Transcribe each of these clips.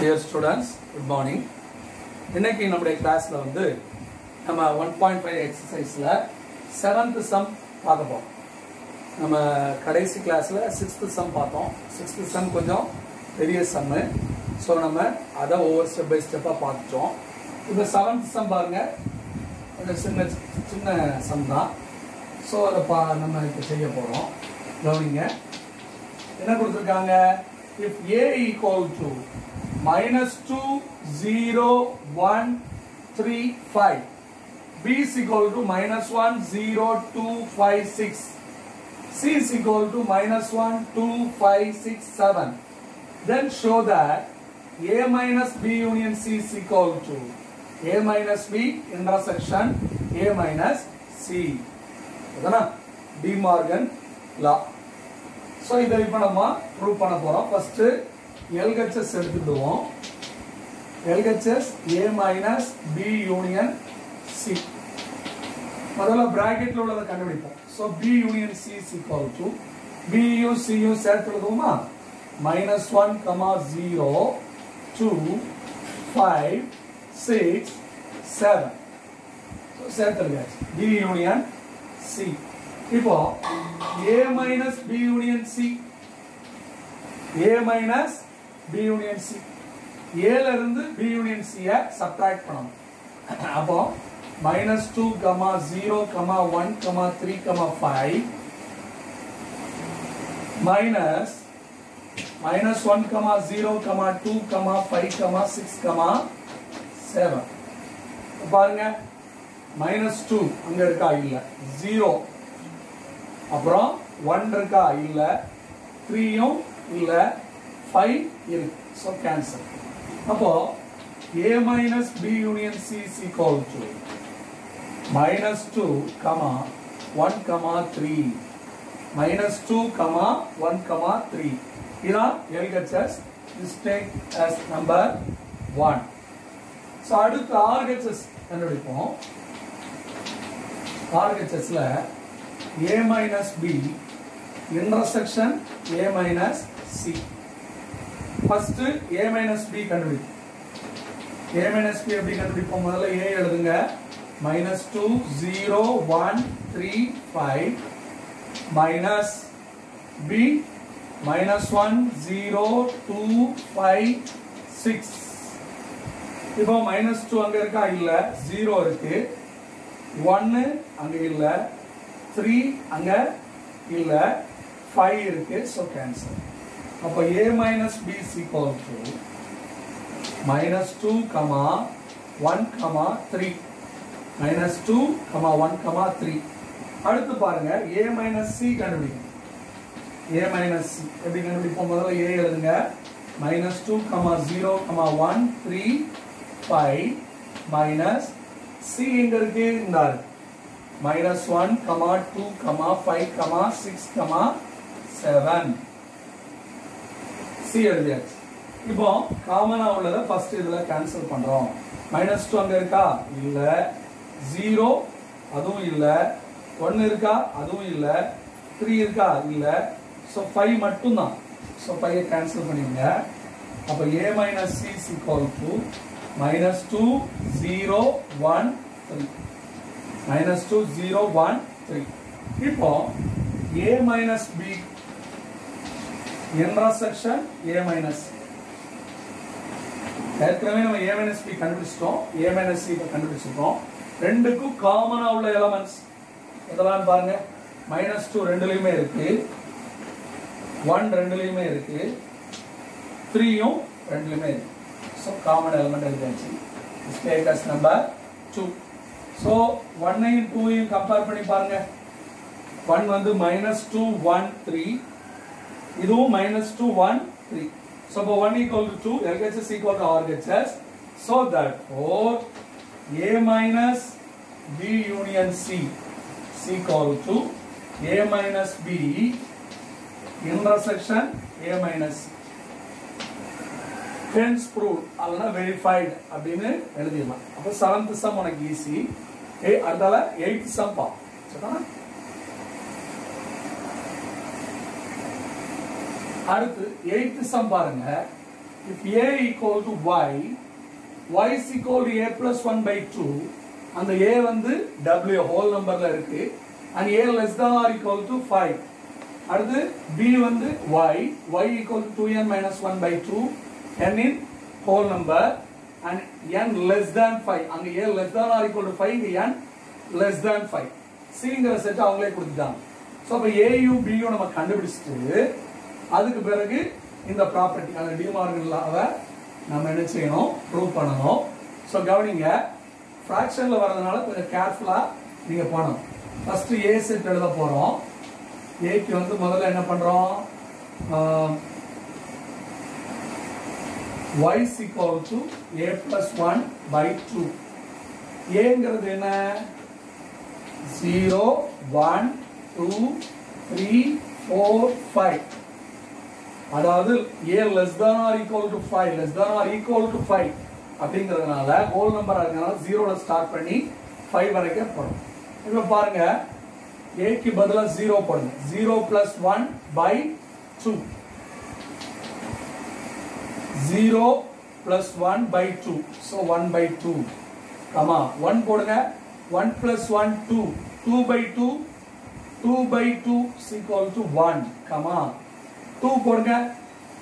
Dear students, good morning. இன்னைக்கு நம்முடைய கிளாஸ்ல வந்து நம்ம 1.5 எக்ஸசைஸ்ல 7th சம் பார்க்க போறோம். நம்ம கடைசி கிளாஸ்ல 6th சம் பார்த்தோம். 6th சம் கொஞ்சம் பெரிய சம். சோ நம்ம அத ஒவ்வொரு ஸ்டெப் பை ஸ்டெப்பா பார்த்துட்டோம். இந்த 7th சம் பாருங்க. ஒரு சின்ன சம் தான். சோ அத நம்ம இப்ப செய்ய போறோம். கவனிங்க. என்ன கொடுத்திருக்காங்க? If a equal to minus 2, 0, 1, 3, 5. B is equal to minus 1, 0, 2, 5, 6. C is equal to minus 1, 2, 5, 6, 7. Then show that A minus B union C is equal to A minus B intersection A minus C. Okay, De Morgan law. So, இதை இப்ப நம்ம prove பண்ண போறோம். First LHS எடுத்துடுவோம். LHS A minus B union C. முதல்ல பிராக்கெட்ல உள்ளத கண்டுபிடிப்போம். So B union C is equal to B U C U சேர்த்து எழுதுவோமா? -1, 0, 2, 5, 6, 7. So சேர்த்து எழுதாச்சு. B union C. இப்போ A minus B union C. A minus B union C. A ல இருந்து B union C ய subtract பண்ணணும். அப்போ -2, 0, 1, 3, 5 minus -1, 0, 2, 5, 6, 7. பாருங்க -2 அங்க இருக்கா இல்ல, 0 அப்புறம் 1 இருக்கா இல்ல, 3யும் இல்ல, 5 இருக்கு. So cancel. அப்போ A minus B union C is equal to -2, 1, 3. -2, 1, 3. இதான் LHS. This take as number 1. So அடுத்து RHS கண்டுபிடிப்போம். RHSல A minus B intersection A minus C. First A minus B கண்டுபிடிப்போம். A minus B எப்படி கண்டுபிடிப்போம்? முதல்ல A எழுதுங்க. -2, 0, 1, 3, 5 minus B -1, 0, 2, 5, 6. இப்போ -2 அங்க இருக்கா இல்ல, 0 இருக்கு, 1 அங்க இல்ல, 3 அங்க இல்ல, 5 இருக்கு. So cancel. அப்ப A minus B is equal to -2, 1, 3. -2, 1, 3. அடுத்து பாருங்க A minus C கண்டுபிடிக்கணும். A minus C எப்படி கண்டுபிடிப்போம்? முதல்ல A எழுதுங்க. -2, 0, 1, 3, 5 minus C எங்க இருக்கு? இந்த -1, 2, 5, 6, 7. C எழுதியாச்சு. இப்போ காமனா உள்ளத ஃபர்ஸ்ட் இதுல கேன்சல் பண்றோம். -2 அங்க இருக்கா இல்ல, 0 அதுவும் இல்ல, 1 இருக்கா அதுவும் இல்ல, 3 இருக்கா இல்ல. சோ 5 மட்டும் தான். சோ 5 கேன்சல் பண்ணிடுங்க. அப்ப A minus C is equal to -2, 0, 1, 3. -2, 0, 1, 3. இப்போ A minus B intersection A minus C. ஏற்கனவே நம்ம A minus B கண்டுபிடிச்சிட்டோம். A minus C கண்டுபிடிச்சிட்டோம். ரெண்டுக்கும் காமனா உள்ள எலிமெண்ட்ஸ் இதெல்லாம் பாருங்க. -2 ரெண்டுலயுமே இருக்கு, 1 ரெண்டுலயுமே இருக்கு, 3யும் ரெண்டுலயுமே இருக்கு. So common element எழுதியாச்சு. This take as number 2. So 1ஐயும் 2ஐயும் compare பண்ணி பாருங்க. 1 வந்து -2, 1, 3. இதுவும் -2, 1, 3. So 1 equal to 2, LHS equal to RHS. So therefore A minus B union C is equal to A minus B intersection A minus C. Hence proved அல்லனா verified அப்படினு எழுதிடலாம். அப்ப 7th sum உனக்கு easy. அடுத்தால 8th sum பா. சரிதானா? அடுத்து 8th sum பாருங்க. if a equal to y, y is equal to a plus 1 by 2, and the a வந்து w whole numberல இருக்கு, and a less than or equal to 5. அடுத்து b வந்து y equal to 2n minus 1 by 2, n in whole number, and n less than 5. அங்க a less than or equal to 5, இங்க n less than 5. cங்கிற set அவங்களே கொடுத்துட்டாங்க. So அப்போ ஏயும் பியும் நம்ம கண்டுபிடிச்சிட்டு அதுக்கு பிறகு இந்த ப்ராப்பர்ட்டி அந்த டிமார்கன் லாவை நம்ம என்ன செய்யணும், ப்ரூவ் பண்ணணும். ஸோ கவனிங்க, ஃப்ராக்ஷனில் வரதுனால கொஞ்சம் கேர்ஃபுல்லாக நீங்கள் பண்ணணும். ஃபஸ்ட்டு ஏ செட் எழுத போகிறோம். ஏக்கு வந்து முதல்ல என்ன பண்ணுறோம், y is equal to a plus 1 by 2. ஏங்கிறது என்ன, 0, 1, 2, 3, 4, 5. அதாவது a less than or equal to 5, less than or equal to 5 அப்படிங்கிறதுனால ஹோல் நம்பர் இருக்கனால 0ல ஸ்டார்ட் பண்ணி 5 வரைக்கும் போடும். இப்போ பாருங்க, a க்கு பதிலா 0 போடுங்க. 0 plus 1 by 2. 0 plus 1 by 2. So 1 by 2. Comma 1 போடுங்க. 1 plus 1 2. 2 by 2. 2 by 2 is equal to 1. Comma 2 போடுங்க.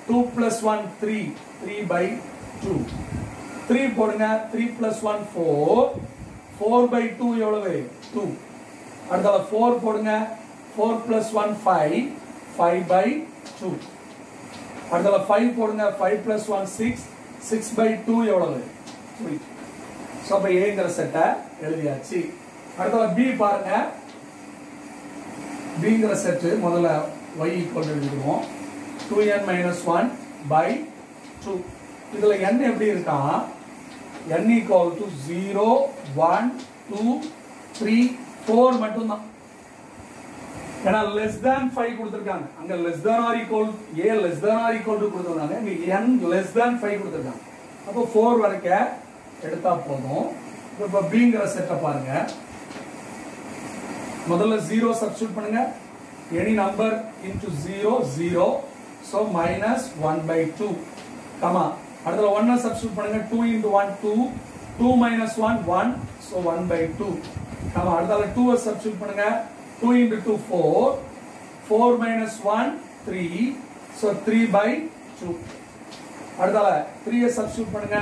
2 plus 1 3. 3 by 2. 3 போடுங்க. 3 plus 1 4. 4 by 2 எவ்வளவு, 2. அடுத்தது 4 போடுங்க. 4 plus 1 5. 5 by 2. அடுத்தது 5 போடுங்க. 5 plus 1 6. 6 by 2 எவ்வளவு, 3. ஸோ அப்போ ஏங்கிற செட்டை எழுதியாச்சு. அடுத்தது பி பாருங்க. பிங்கிற செட்டு முதல்ல y equal எழுதிடுவோம். 2n minus 1 by 2. இதில் n எப்படி இருக்கா, n equal to 0, 1, 2, 3, 4 மட்டும்தான். ஏன்னா less than 5 கொடுத்துருக்காங்க. அங்க less than or equal, a less than or equal to கொடுத்துருக்காங்க. இங்க n less than 5 கொடுத்துருக்காங்க. அப்போ 4 வரைக்கும் எடுத்தா போதும். இப்போ பிங்கிற செட்டை பாருங்க. முதல்ல 0 சப்ஸ்டிட்யூட் பண்ணுங்க. any number into 0, 0. so minus 1 by 2. Comma அடுத்தது 1 சப்ஸ்டிட்யூட் பண்ணுங்க. 2 into 1 2. 2 minus 1 1. so 1 by 2. Comma அடுத்தது 2 சப்ஸ்டிட்யூட் பண்ணுங்க. 2 into 2 4. 4 minus 1 3. so 3 by 2. அடுத்தது 3 சப்ஸ்டிட்யூட் பண்ணுங்க.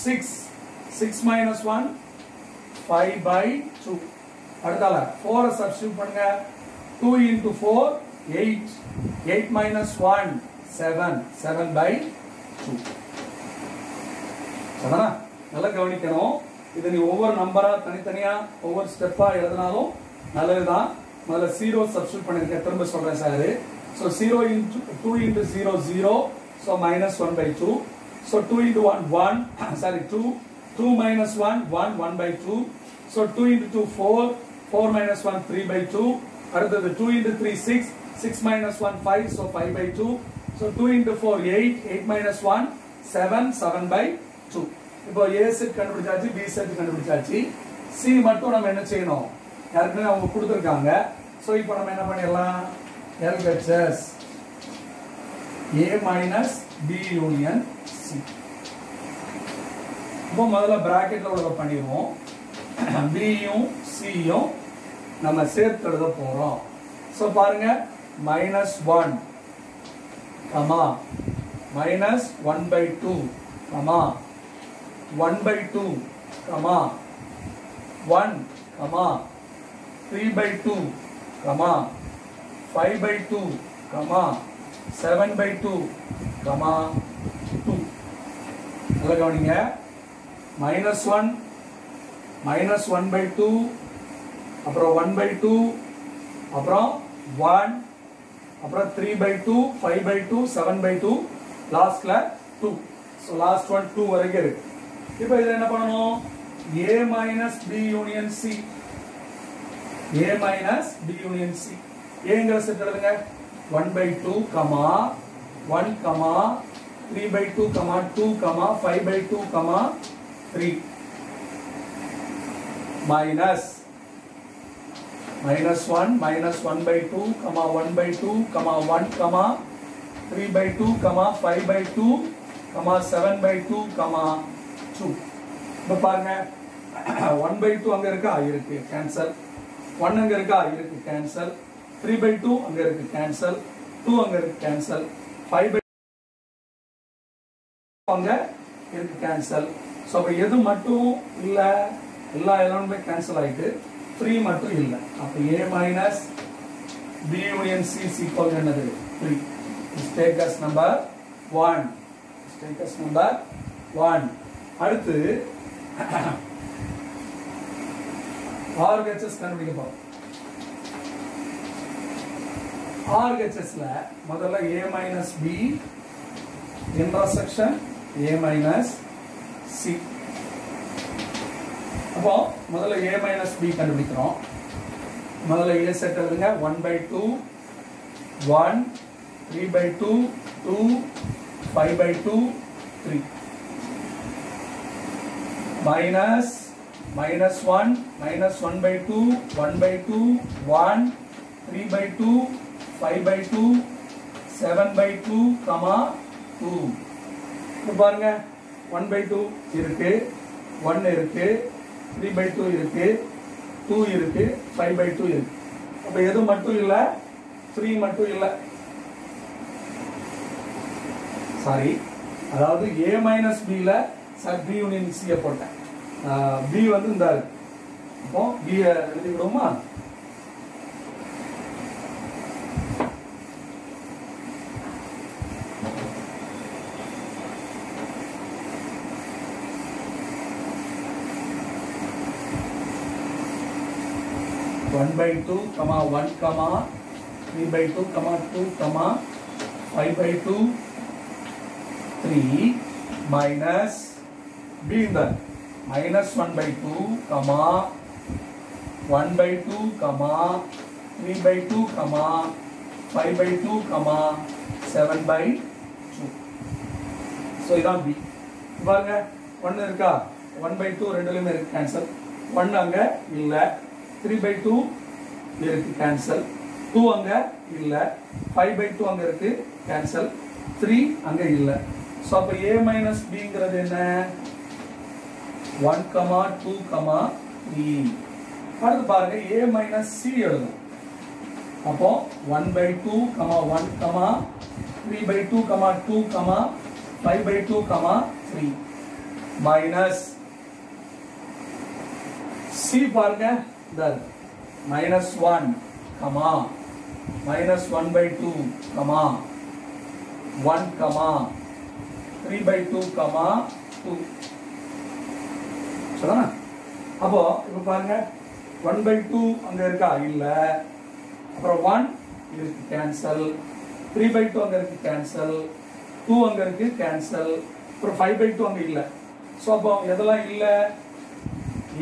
6. 6 minus 1 5 by 2. அடுத்தது 4 சப்ஸ்டிட்யூட் பண்ணுங்க. 2 into 4 8. 8 minus 1 7. 7 by 2. சரிதானா? நல்லா கவனிக்கணும். இது நீ ஒவ்வொரு நம்பரா தனித்தனியா ஒவ்வொரு ஸ்டெப்பா எழுதினாலும் நல்லதுதான். முதல்ல 0 சப்ஸ்டிட்யூட் பண்ணிருக்கேன், திரும்ப சொல்றேன் sir. So 0 into 2 into 0 0. So minus 1 by 2. So 2 into 1 1. Sorry 2. 2 minus 1 1. 1 by 2. So 2 into 2 4. 4 minus 1 3 by 2. அடுத்தது 2 into 3 6. 6 minus 1 5. So 5 by 2. So 2 into 4 8. 8 minus 1 7. 7 by 2. இப்போ A செட் கண்டுபிடிச்சாச்சு, B செட் கண்டுபிடிச்சாச்சு. C மட்டும் நம்ம என்ன செய்யணும், ஏற்கனவே அவங்க கொடுத்துருக்காங்க. ஸோ இப்போ நம்ம என்ன பண்ணிடலாம், LHS A minus B union C. இப்போ முதல்ல பிராக்கெட்ல உள்ள பண்ணிடுவோம். பியும் சியும் நம்ம சேர்த்து எழுத போறோம். ஸோ பாருங்க, -1 comma -1 by 2 comma 1 by 2 comma 1 comma 3 by 2 comma 5 by 2 comma 7 by 2 comma 2. நல்லா கவனிங்க. -1 by 2 அப்புறம் 1 by 2 அப்புறம் 1 அப்புறம் 3 by 2 5 by 2 7 by 2 லாஸ்ட்ல 2. ஸோ லாஸ்ட் ஒன் 2 வரைக்கும் இருக்கு. இப்போ இதில் என்ன பண்ணணும், A minus B union C. A minus B union C. ஏங்கிற செட் எழுதுங்க. 1 by 2 comma 1 comma 3 by 2 comma 2 comma 5 by 2 comma 3 minus -1 -1 by 2 comma 1 by 2 comma 1 comma 3 by 2 comma 5 by 2 7/2, 2. இப்போ பாருங்க 1/2 அங்க இருக்கா இருக்கு கேன்சல், 1 அங்க இருக்கா இருக்கு கேன்சல், 3/2 அங்க இருக்கு கேன்சல், 2 அங்க இருக்கு கேன்சல், 5/2 அங்க இருக்கு கேன்சல். சோ அப்ப எது மட்டும் இல்ல, எல்லா எலமெண்ட்மே கேன்சல் ஆயிட்டு 3 மட்டும் இல்ல. அப்ப a minus b union c is equal to என்னது 3. This take us number 1. This take us number 1. அடுத்து RHS கண்டுபிடிக்க போறோம். RHSல முதல்ல a minus b intersection a minus c. அப்போ முதல்ல a minus b கண்டுபிடிக்கிறோம். முதல்ல a செட் எழுதுங்க 1/2, 1, 3/2, 2, 5/2, 3. minus 1, minus 1/2, 1/2, 1, 3/2, 5/2, 7/2, 2. இப்போ பாருங்க 1/2 இருக்கு, 1 இருக்கு, 3/2 இருக்கு, 2 இருக்கு, 5/2 இருக்கு. அப்ப எது மட்டும் இல்ல, 3 மட்டும் இல்ல. சாரி, அதாவது a minus b ல b union c போட்டேன். b வந்து இந்த அப்போ b எழுதி விடுவோமா? One by 2, 1, 3/2, 2, 5/2, 3 minus b in the minus 1/2, 1/2, 3/2, 5/2, 7/2. So இதான் b. பாருங்க 1 இருக்கா, 1/2 ரெண்டுலயுமே இருக்கு கேன்சல், 1 அங்க இல்ல, 3/2 இருக்கு கேன்சல், 2 அங்க இல்ல, 5/2 அங்க இருக்கு கேன்சல், 3 அங்க இல்ல. சோ அப்ப a minus b ங்கிறது என்ன? 1, 2, 3. அடுத்து பாருங்க a minus c எழுதணும். அப்போ 1/2, 1, 3/2, 2, 5/2, 3 minus c பாருங்க minus 1, minus 1/2, 1, 3/2, 2. சரிதானா? அப்போ இப்ப பாருங்க 1/2 அங்க இருக்கா இல்ல, அப்புறம் 1 இருக்கு கேன்சல், 3/2 அங்க இருக்கு கேன்சல், 2 அங்க இருக்கு கேன்சல், அப்புறம் 5/2 அங்க இல்ல. சோ அப்போ எதெல்லாம் இல்ல?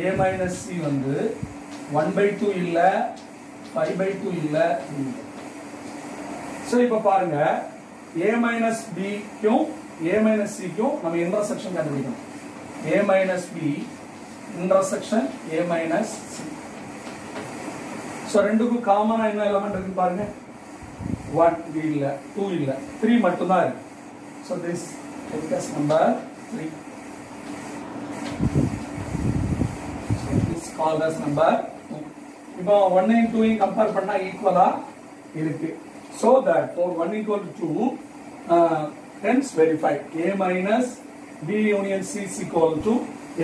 a minus c வந்து 1/2 இல்ல, 5/2 இல்ல. சோ இப்ப பாருங்க a minus b க்கும் a minus c க்கும் நம்ம இன்டர்செக்ஷன் கண்டுபிடிக்கணும். a minus b intersection a minus c. So ரெண்டுக்கும் காமனா என்ன எலிமெண்ட் இருக்கு பாருங்க. 1 இல்ல, 2 இல்ல, 3 மட்டும் தான் இருக்கு. So this is number 3. So this called as number 2. இப்போ 1 and 2 கம்பேர் பண்ணா ஈக்குவலா இருக்கு. So that for 1 equal to 2, hence verified a minus b union c is equal to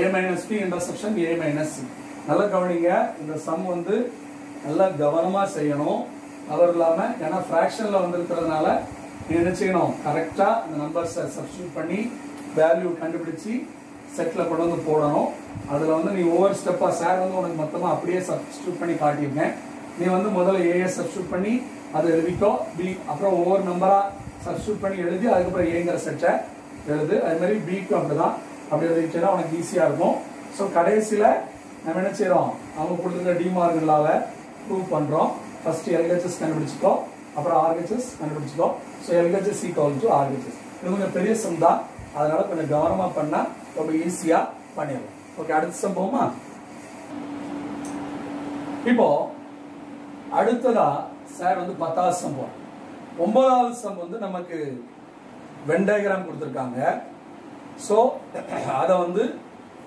a minus b intersection a minus c. நல்லா கவனிங்க, இந்த some வந்து நல்லா கவனமா செய்யணும். அவர் இல்லாம ஏன்னா ஃபிராக்ஷன்ல வந்திருக்கிறதுனால நீ என்ன செய்யணும், கரெக்டா இந்த நம்பர்ஸை சப்ஸ்டிட்யூட் பண்ணி வேல்யூ கண்டுபிடிச்சு செட்ல கொண்டு வந்து போடணும். அதுல வந்து நீ ஒவ்வொரு ஸ்டெப்பா சார் வந்து உனக்கு மொத்தமா அப்படியே சப்ஸ்டிட்யூட் பண்ணி காட்டியிருக்கேன். நீ வந்து முதல்ல ஏஎஸ் சப்ஸ்டிட்யூட் பண்ணி அதை எழுதிக்கோ, பி அப்புறம் ஒவ்வொரு நம்பரா சப்ஸ்டிட்யூட் பண்ணி எழுதி அதுக்கப்புறம் ஏங்கிற செட்டை எழுது. அது மாதிரி பிக்கும் அப்படிதான், அப்படி எழுதிச்சேன்னா உனக்கு ஈஸியா இருக்கும். ஸோ கடைசியில நம்ம என்ன செய்யறோம், அவங்க கொடுத்துருக்க டிமார்கன்லால ப்ரூவ் பண்றோம். ஃபர்ஸ்ட் எல்ஹெச்எஸ் கண்டுபிடிச்சிக்கோ, அப்புறம் ஆர்ஹெச்எஸ் கண்டுபிடிச்சிக்கோ. So LHS equal to RHS. இது கொஞ்சம் பெரிய சம் தான், அதனால கொஞ்சம் கவனமா பண்ணா ரொம்ப ஈஸியா பண்ணிடலாம். ஓகே, அடுத்த சம் போமா. இப்போ அடுத்ததா சார் வந்து 10வது சம் போறோம். 9வது சம் வந்து நமக்கு வென் டயக்ராம் கொடுத்துருக்காங்க. ஸோ அதை வந்து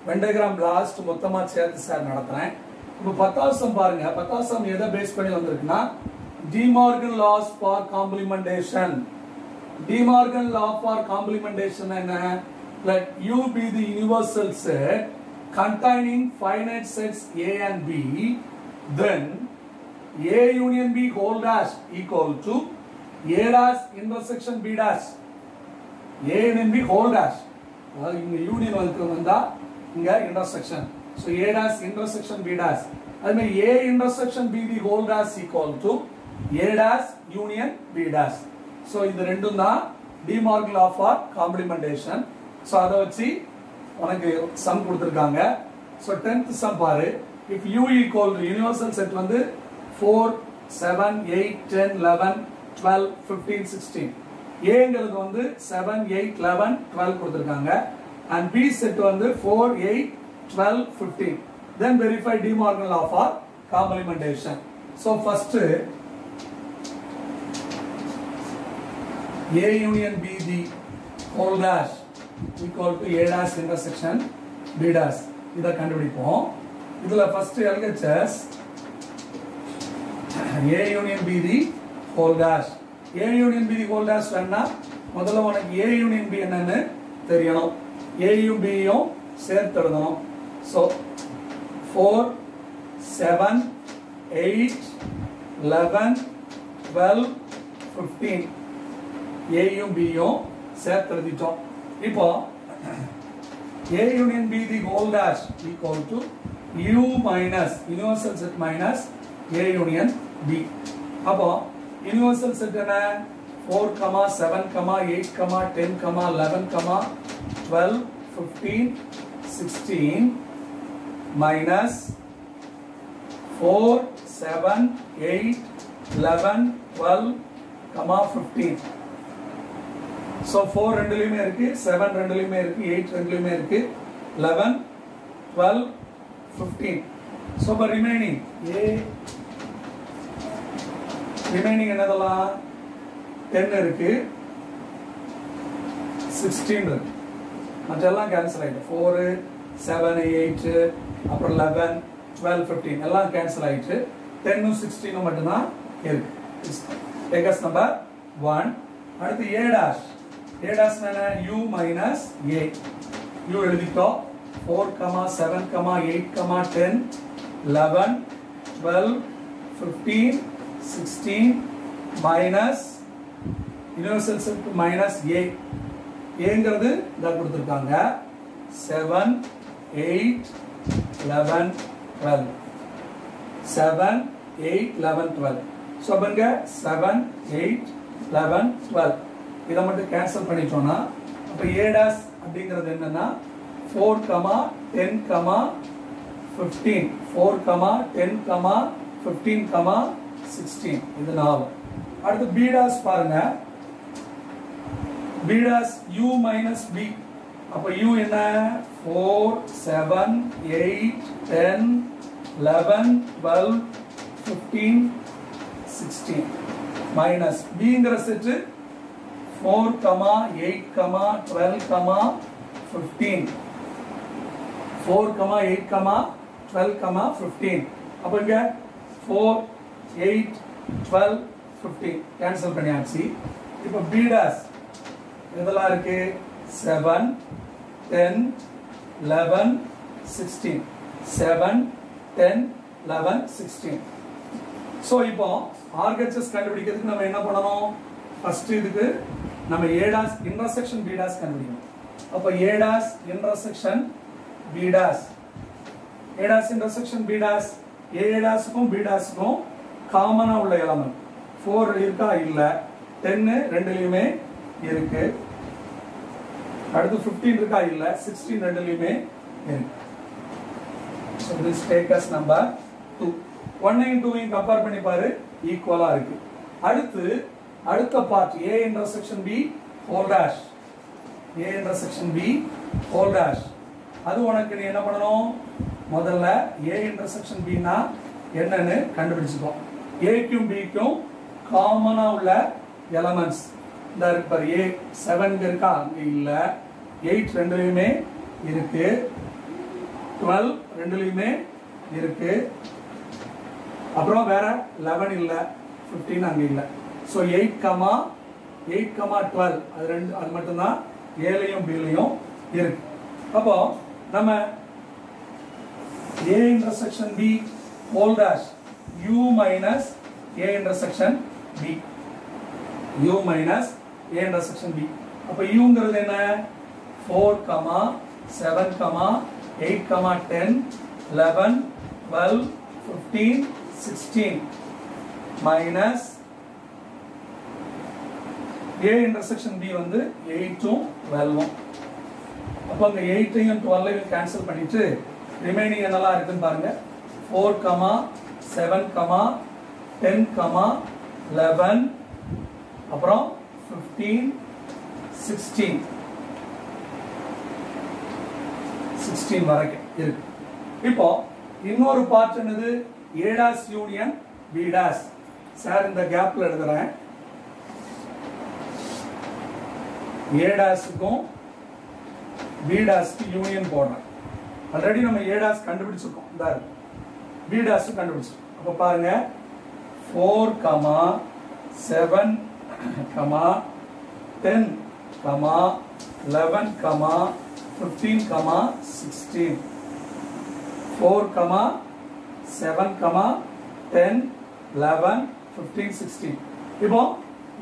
வென் டயக்ராம் லாஸ்ட் மொத்தமாக சேர்த்து சார் நடத்துகிறேன். இப்போ 10வது சம் பாருங்க. 10வது சம் எதை பேஸ் பண்ணி வந்திருக்குன்னா De Morgan laws for complementation. De Morgan law for complementation என்ன? Let U be the universal set containing finite sets A and B, then A union B whole dash equal to A dash intersection B dash. A union B whole dash. அதாவது இங்க union வந்தா இங்க intersection. So A dash intersection B dash. அதே மாதிரி A intersection B the whole dash equal to A dash union B dash. So இது ரெண்டும் தான் De Morgan law for complementation. So அதை வச்சு உனக்கு சம் கொடுத்திருக்காங்க. So 10th சம் பாரு. If U equal to universal set வந்து 4, 7, 8, 10, 11, 12, 15, 16. Aங்கிறது வந்து 7, 8, 11, 12 கொடுத்திருக்காங்க. And B set வந்து 4, 8, 12, 15. Then verify De Morgan law for complementation. So first A union B the whole dash equal to A dash intersection B dash. இதை கண்டுபிடிப்போம். இதுல first LHS A union B the whole dash. A union B the whole dash வேணா முதல்ல உனக்கு A union B என்னன்னு தெரியணும். A யும் B யும் சேர்த்து எழுதணும். So 4, 7, 8, 11, 12, 15. A யும் B யும் சேர்த்து எழுதிட்டோம். இப்போ A union B the whole dash equal to U minus universal set minus A union B. அப்போ universal set என்ன 4, 7, 8, 10, 11, 12, 15, 16 minus 4, 7, 8, 11, 12, 15. So 4 ரெண்டுலயுமே இருக்கு, 7 ரெண்டுலயுமே இருக்கு, 8 ரெண்டுலயுமே இருக்கு, 11, 12, 15. So for remaining என்னதெல்லாம் 10 இருக்கு, 16 இருக்கு. மற்றெல்லாம் கேன்சல் ஆயிடும். 4, 7, 8 அப்புறம் 11, 12, 15 எல்லாம் கேன்சல் ஆயிட்டு 10 16 மட்டும்தான் இருக்கு. Take us number 1. அடுத்து A dash. A dash என்ன? U minus A. U எழுதிட்டோம். 4, 7, 8, 10, 11, 12, 15, 16 minus universal set minus A. ஏங்கிறது இத கொடுத்திருக்காங்க. 7, 8, 11, 12. 7, 8, 11, 12. So அப்பங்க 7, 8, 11, 12. இத மட்டும் கேன்சல் பண்ணிட்டோம்னா அப்ப A dash அப்படிங்கிறது என்னன்னா 4, 10, 15. 4, 10, 15, 16. இது 4. அடுத்து B dash பாருங்க. B dash U minus B. அப்ப U என்ன? 4, 7, 8, 10, 11, 12, 15, 16 minus Bங்கிற செட் 4, 8, 12, 15. 4, 8, 12, 15. அப்ப இங்க 4, 8, 12, 15 கேன்சல் பண்ணியாச்சு. இப்ப B dash இதெல்லாம் இருக்கு 7, 10, 11, 16. 7, 10, 11, 16. So இப்போ RHS கண்டுபிடிக்கிறதுக்கு நம்ம என்ன பண்ணணும்? ஃபர்ஸ்ட் இதுக்கு நம்ம A dash intersection B dash கண்டுபிடிக்கணும். அப்ப A dash intersection B dash. A dash intersection B dash. A dashக்கும் B dashக்கும் காமனா உள்ள எலிமெண்ட் 4 இருக்கா இல்ல? 10 ரெண்டுலயுமே இருக்கு. அடுத்து 15 இருக்கா இல்ல? 16 ரெண்டுலயுமே இருக்கு. So this take us number 2. 1 and 2 ஐயும் கம்பேர் பண்ணி பாரு, ஈக்குவலா இருக்கு. அடுத்த part A intersection B whole dash. A intersection B whole dash. அது உனக்கு நீ என்ன பண்ணணும்? முதல்ல A intersection B னா என்னன்னு கண்டுபிடிச்சுக்கோ. A க்கும் B க்கும் காமனா உள்ள எலிமெண்ட்ஸ் இந்த இருக்கு பாரு. A 7 இருக்கா? அங்க இல்ல. 8 ரெண்டுலயுமே இருக்கு, 12 ரெண்டுலயுமே இருக்கு, அப்புறம் வேற 11 இல்ல, 15 அங்க இல்ல. சோ 8,12 அது ரெண்டு, அது மட்டும் தான் ஏலயும் பிலயும் இருக்கு. அப்போ நம்ம A intersection B whole dash U minus A intersection B, U minus A intersection B. அப்ப U ங்கிறது என்ன? 4, 7, 8, 10, 11, 12, 15, 16 minus A intersection B வந்து 8 12. அப்ப அங்க 8 12 கேன்சல் பண்ணிட்டு ரிமைனிங் என்னலாம் இருக்குன்னு பாருங்க. 4, 7, 10, 11 அப்புறம் 15, 16 வரைக்கும் இருக்கு. இப்போ இன்னொரு பார்ட் என்னது? A dash union B dash. Sir இந்த கேப்ல எழுதுறேன். A dash-க்கும் B dash-க்கு யூனியன் போடுறேன். ஆல்ரெடி நம்ம A dash கண்டுபிடிச்சிருக்கோம். இந்த B dash கண்டுபிடிச்சிருக்கோம். அப்ப பாருங்க 4, 7, 10, 11, 15, 16. 4, 7, 10, 11, 15, 16. இப்போ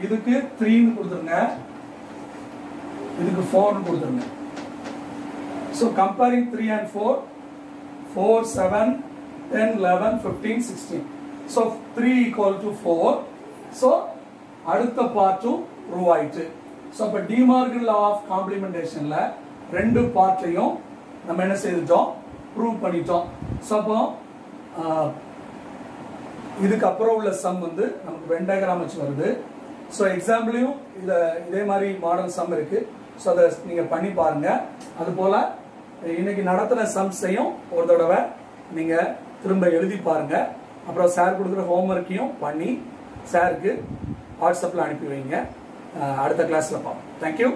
இதுக்கு 3 ன்னு கொடுத்துருங்க, இதுக்கு 4 ன்னு கொடுத்துருங்க. So comparing 3 and 4, 4, 7, 10, 11, 15, 16. So 3 equal to 4. So அடுத்த பார்ட்டும் ப்ரூவ் ஆயிட்டு. So அப்ப டி மார்கன் லா ஆஃப் காம்ப்ளிமெண்டேஷன்ல ரெண்டு பார்ட்லையும் நம்ம என்ன செய்துட்டோம்? ப்ரூவ் பண்ணிட்டோம். ஸோ அப்போ இதுக்கு அப்புறம் உள்ள சம் வந்து நமக்கு வென் டயக்ராம் வச்சு வருது. ஸோ எக்ஸாம்பிளையும் இதே மாதிரி மாடல் சம் இருக்கு. ஸோ அதை நீங்க பண்ணி பாருங்க. அது போல இன்னைக்கு நடத்தின சம்ஸையும் ஒரு தடவை நீங்க திரும்ப எழுதி பாருங்க. அப்புறம் சார் கொடுக்குற ஹோம்ஒர்க்கையும் பண்ணி சாருக்கு வாட்ஸ்அப்ல அனுப்பி வைங்க. அடுத்த கிளாஸ்ல பார்ப்போம். தேங்க்யூ.